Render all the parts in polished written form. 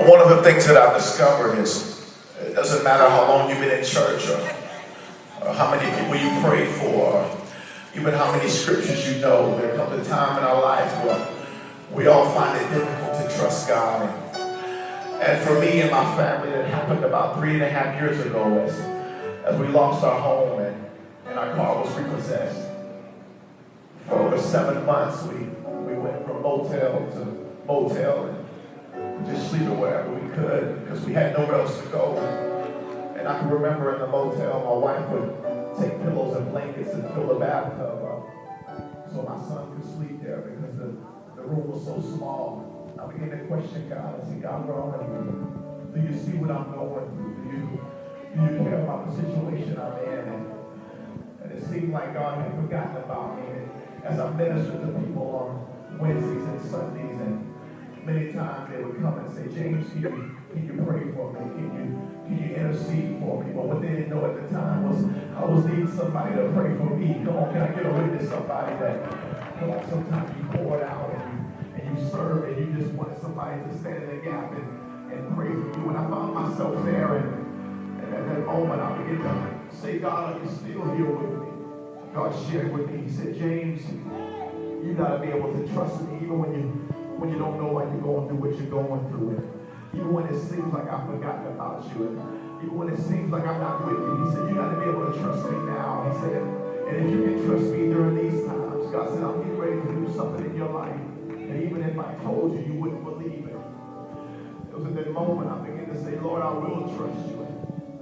One of the things that I've discovered is it doesn't matter how long you've been in church or how many people you prayed for, or even how many scriptures you know. There comes a time in our life where we all find it difficult to trust God. And for me and my family, that happened about 3.5 years ago as we lost our home and our car was repossessed. For over 7 months, we went from motel to motel and just sleeping wherever we could because we had nowhere else to go. And I can remember in the motel, my wife would take pillows and blankets and fill the bathtub up so my son could sleep there because the room was so small. I began to question God. I said, God, where are you? Do you see what I'm going through? Do you care about the situation I'm in? And it seemed like God had forgotten about me. And as I ministered to people on Wednesdays and Sundays, and many times they would come and say, James, can you pray for me? Can you intercede for me? But what they didn't know at the time was I was needing somebody to pray for me. Come on, can I get a witness? Somebody that, come on, sometimes you pour it out and you serve and you just wanted somebody to stand in the gap and pray for you. And I found myself there, and at that moment I began to say, God, are you still here with me? God shared with me. He said, James, you got to be able to trust me even when you don't know why you're going through what you're going through. And even when it seems like I've forgotten about you. And even when it seems like I'm not with you. He said, you got to be able to trust me now. He said, and if you can trust me during these times, God said, I'm getting ready to do something in your life. And even if I told you, you wouldn't believe it. It was at that moment I began to say, Lord, I will trust you.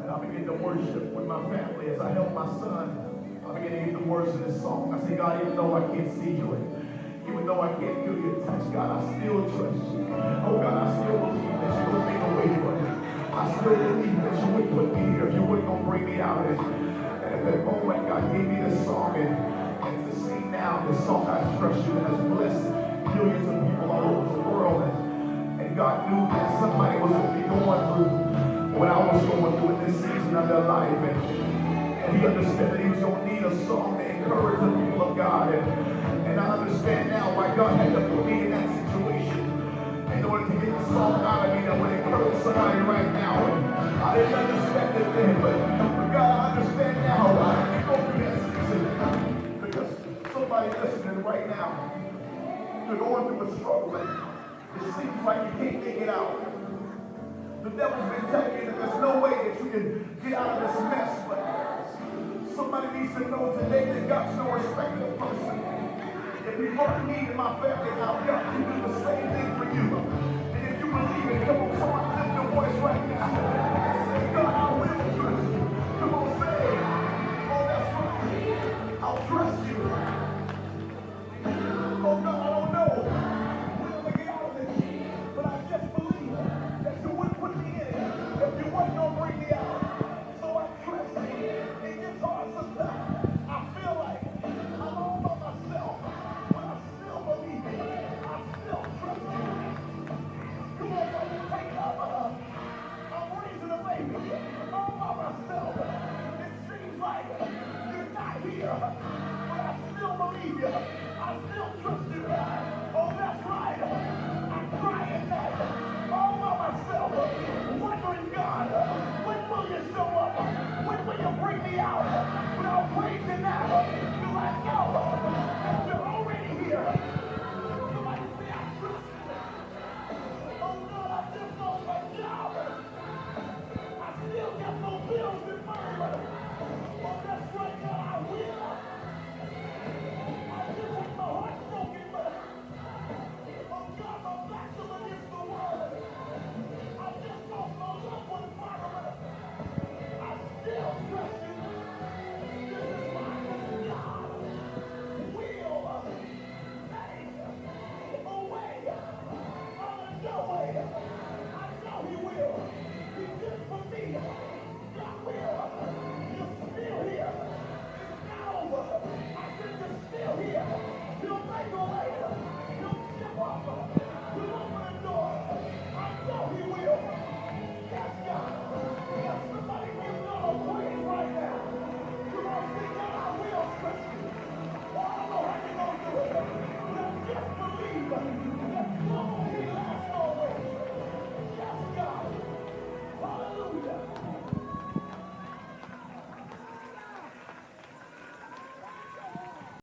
And I began to worship with my family as I helped my son. I began to get the words of this song. I say, God, even though I can't see you, and even though I can't feel your touch, God, I still trust you. Oh, God, I still believe that you would make a way for me. I still believe that you would put me here. You weren't going to bring me out. And at that moment, God gave me this song. And to sing now, this song, I trust you, that has blessed millions of people all over the world. And God knew that somebody was going to be going through what I was going through in this season of their life. And he understood that he was going to need a song to encourage the people of God. And I understand now why God had to put me in that situation in order to get the song out of me that would encourage somebody right now. And I didn't understand it then, but God, I understand now why I go through that season. Because somebody listening right now, you're going through a struggle. It seems like you can't make it out. The devil's been telling you that there's no way that you can get out of this mess, but somebody needs to know today that God's no respecter of person. If he brought me and my family out, God can do the same thing for you. And if you believe it, come